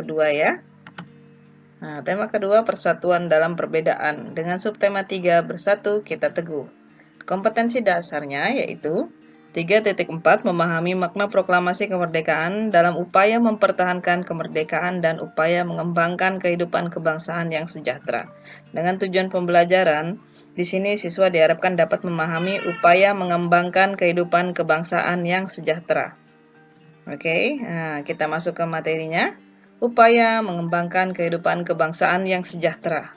kedua ya. Nah, tema kedua persatuan dalam perbedaan. Dengan subtema 3 bersatu kita teguh. Kompetensi dasarnya yaitu 3.4 memahami makna proklamasi kemerdekaan dalam upaya mempertahankan kemerdekaan dan upaya mengembangkan kehidupan kebangsaan yang sejahtera. Dengan tujuan pembelajaran, di sini siswa diharapkan dapat memahami upaya mengembangkan kehidupan kebangsaan yang sejahtera. Oke, nah, kita masuk ke materinya. Upaya mengembangkan kehidupan kebangsaan yang sejahtera.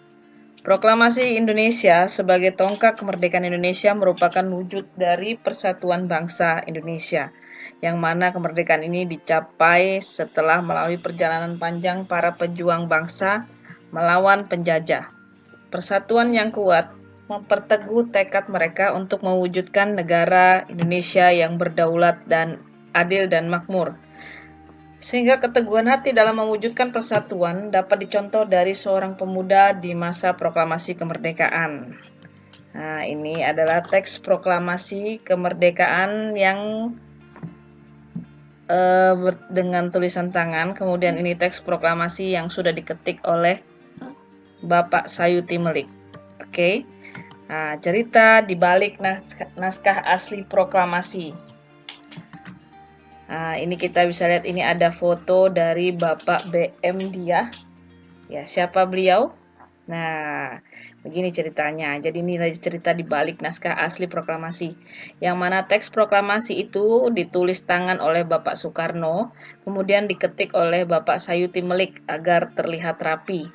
Proklamasi Indonesia sebagai tonggak kemerdekaan Indonesia merupakan wujud dari persatuan bangsa Indonesia, yang mana kemerdekaan ini dicapai setelah melalui perjalanan panjang para pejuang bangsa melawan penjajah. Persatuan yang kuat memperteguh tekad mereka untuk mewujudkan negara Indonesia yang berdaulat dan adil dan makmur. Sehingga keteguhan hati dalam mewujudkan persatuan dapat dicontoh dari seorang pemuda di masa proklamasi kemerdekaan. Nah, ini adalah teks proklamasi kemerdekaan yang dengan tulisan tangan. Kemudian ini teks proklamasi yang sudah diketik oleh Bapak Sayuti Melik. Oke. Nah, cerita di balik naskah asli proklamasi. Nah, ini kita bisa lihat, ini ada foto dari Bapak BM Diah. Ya, siapa beliau? Nah, begini ceritanya. Jadi ini cerita di balik naskah asli proklamasi, yang mana teks proklamasi itu ditulis tangan oleh Bapak Soekarno, kemudian diketik oleh Bapak Sayuti Melik agar terlihat rapi.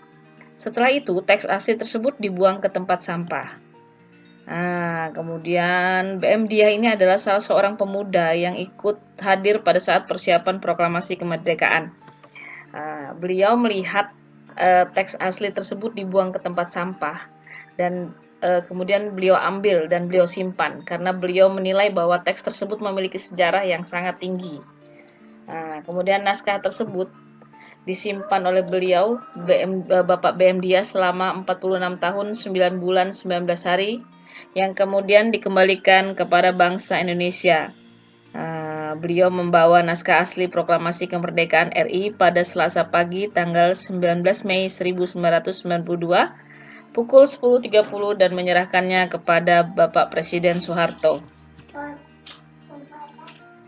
Setelah itu, teks asli tersebut dibuang ke tempat sampah. Nah, kemudian BM Diah ini adalah salah seorang pemuda yang ikut hadir pada saat persiapan proklamasi kemerdekaan. Beliau melihat teks asli tersebut dibuang ke tempat sampah dan kemudian beliau ambil dan beliau simpan karena beliau menilai bahwa teks tersebut memiliki sejarah yang sangat tinggi. Kemudian naskah tersebut disimpan oleh beliau, Bapak BM Diah, selama 46 tahun, 9 bulan, 19 hari, yang kemudian dikembalikan kepada bangsa Indonesia. Beliau membawa naskah asli proklamasi kemerdekaan RI pada Selasa pagi tanggal 19 Mei 1992 pukul 10.30 dan menyerahkannya kepada Bapak Presiden Soeharto.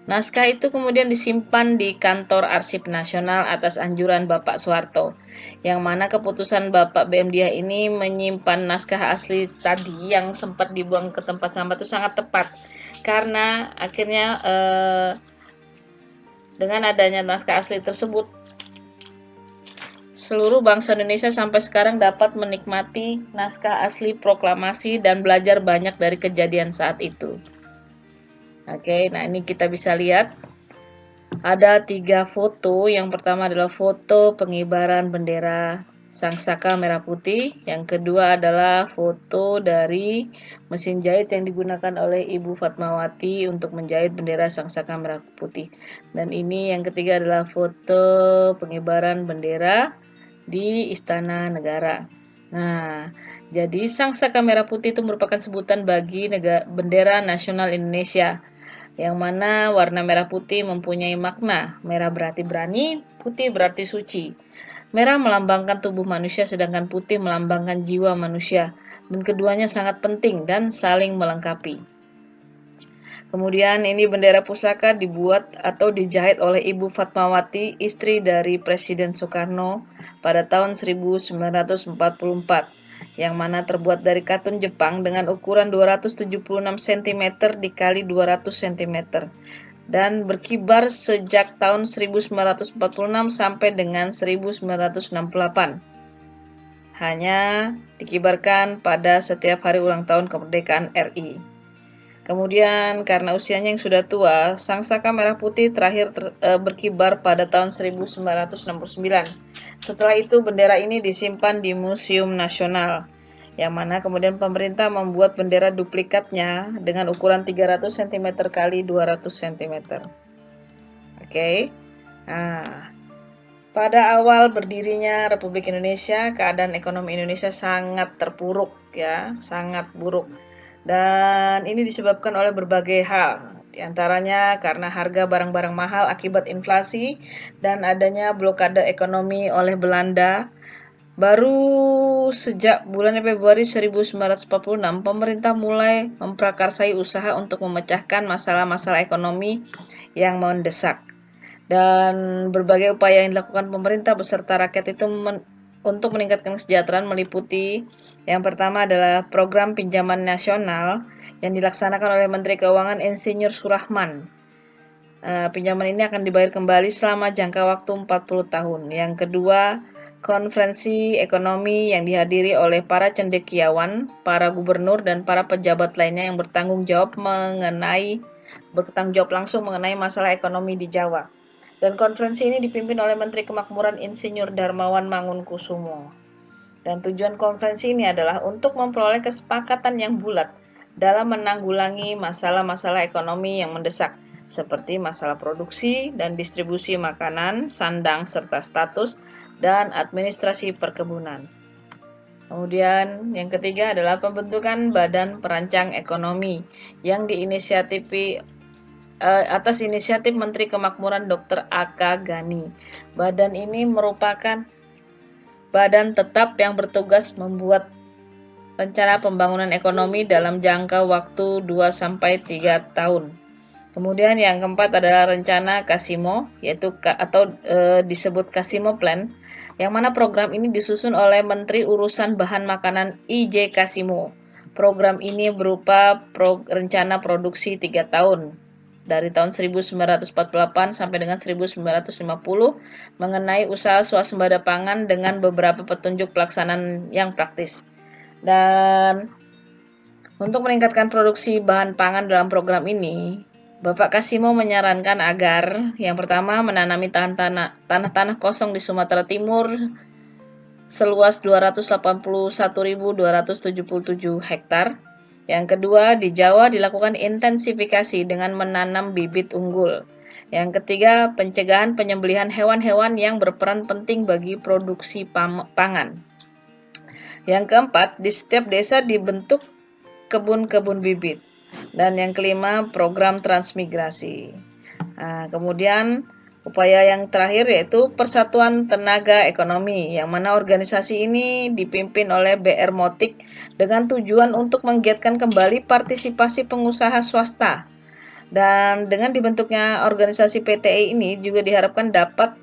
Naskah itu kemudian disimpan di Kantor Arsip Nasional atas anjuran Bapak Soeharto, yang mana keputusan Bapak BM Diah ini menyimpan naskah asli tadi yang sempat dibuang ke tempat sampah itu sangat tepat, karena akhirnya dengan adanya naskah asli tersebut, seluruh bangsa Indonesia sampai sekarang dapat menikmati naskah asli proklamasi dan belajar banyak dari kejadian saat itu. Oke, nah ini kita bisa lihat ada 3 foto. Yang pertama adalah foto pengibaran bendera Sangsaka Merah Putih. Yang kedua adalah foto dari mesin jahit yang digunakan oleh Ibu Fatmawati untuk menjahit bendera Sangsaka Merah Putih. Dan ini yang ketiga adalah foto pengibaran bendera di Istana Negara. Nah, jadi Sangsaka Merah Putih itu merupakan sebutan bagi bendera nasional Indonesia, yang mana warna merah putih mempunyai makna. Merah berarti berani, putih berarti suci. Merah melambangkan tubuh manusia, sedangkan putih melambangkan jiwa manusia. Dan keduanya sangat penting dan saling melengkapi. Kemudian ini bendera pusaka dibuat atau dijahit oleh Ibu Fatmawati, istri dari Presiden Soekarno pada tahun 1944. Yang mana terbuat dari katun Jepang dengan ukuran 276 cm dikali 200 cm dan berkibar sejak tahun 1946 sampai dengan 1968. Hanya dikibarkan pada setiap hari ulang tahun kemerdekaan RI. Kemudian karena usianya yang sudah tua, Sangsaka Merah Putih terakhir berkibar pada tahun 1969. Setelah itu bendera ini disimpan di Museum Nasional, yang mana kemudian pemerintah membuat bendera duplikatnya dengan ukuran 300 cm kali 200 cm. Oke. Nah, pada awal berdirinya Republik Indonesia, keadaan ekonomi Indonesia sangat terpuruk ya, sangat buruk. Dan ini disebabkan oleh berbagai hal. Di antaranya karena harga barang-barang mahal akibat inflasi dan adanya blokade ekonomi oleh Belanda. Baru sejak bulan Februari 1946, pemerintah mulai memprakarsai usaha untuk memecahkan masalah-masalah ekonomi yang mendesak. Dan berbagai upaya yang dilakukan pemerintah beserta rakyat itu untuk meningkatkan kesejahteraan meliputi yang pertama adalah program pinjaman nasional yang dilaksanakan oleh Menteri Keuangan Insinyur Surahman. Pinjaman ini akan dibayar kembali selama jangka waktu 40 tahun. Yang kedua, konferensi ekonomi yang dihadiri oleh para cendekiawan, para gubernur, dan para pejabat lainnya yang bertanggung jawab langsung mengenai masalah ekonomi di Jawa. Dan konferensi ini dipimpin oleh Menteri Kemakmuran Insinyur Darmawan Mangunkusumo. Dan tujuan konferensi ini adalah untuk memperoleh kesepakatan yang bulat dalam menanggulangi masalah-masalah ekonomi yang mendesak, seperti masalah produksi dan distribusi makanan, sandang, serta status dan administrasi perkebunan. Kemudian yang ketiga adalah pembentukan Badan Perancang Ekonomi yang diinisiatifi atas inisiatif Menteri Kemakmuran Dr. A.K. Ghani. Badan ini merupakan badan tetap yang bertugas membuat rencana pembangunan ekonomi dalam jangka waktu 2-3 tahun. Kemudian yang keempat adalah rencana Kasimo, yaitu disebut Kasimo Plan, yang mana program ini disusun oleh Menteri Urusan Bahan Makanan I.J. Kasimo. Program ini berupa rencana produksi 3 tahun, dari tahun 1948 sampai dengan 1950, mengenai usaha swasembada pangan dengan beberapa petunjuk pelaksanaan yang praktis. Dan untuk meningkatkan produksi bahan pangan dalam program ini, Bapak Kasimo menyarankan agar yang pertama menanami tanah-tanah kosong di Sumatera Timur seluas 281.277 hektar. Yang kedua, di Jawa dilakukan intensifikasi dengan menanam bibit unggul. Yang ketiga, pencegahan penyembelihan hewan-hewan yang berperan penting bagi produksi pangan. Yang keempat, di setiap desa dibentuk kebun-kebun bibit. Dan yang kelima, program transmigrasi. Kemudian upaya yang terakhir yaitu Persatuan Tenaga Ekonomi, yang mana organisasi ini dipimpin oleh BR Motik dengan tujuan untuk menggiatkan kembali partisipasi pengusaha swasta. Dan dengan dibentuknya organisasi PTI ini juga diharapkan dapat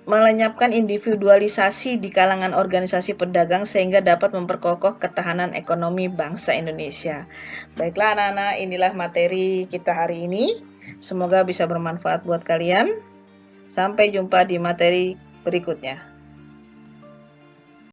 melenyapkan individualisasi di kalangan organisasi pedagang sehingga dapat memperkokoh ketahanan ekonomi bangsa Indonesia. Baiklah anak-anak, inilah materi kita hari ini. Semoga bisa bermanfaat buat kalian. Sampai jumpa di materi berikutnya.